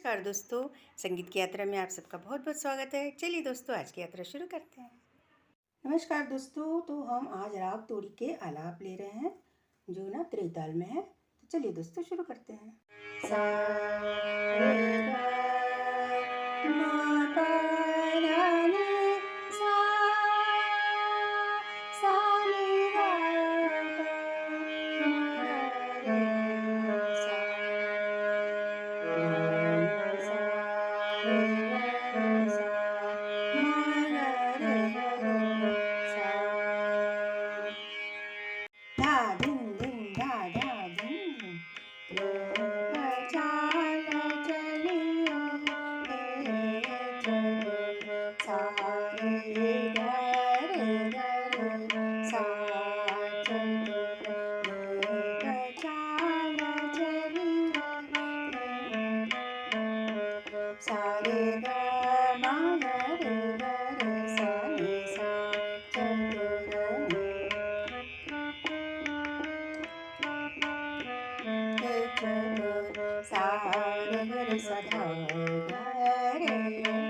नमस्कार दोस्तों, संगीत की यात्रा में आप सबका बहुत बहुत स्वागत है। चलिए दोस्तों, आज की यात्रा शुरू करते हैं। नमस्कार दोस्तों, तो हम आज राग तोड़ी के आलाप ले रहे हैं जो ना त्रिताल में है। तो चलिए दोस्तों शुरू करते हैं। सा रे गा मा पा धा नी सा, सा नी गा पा मा गा रे सा,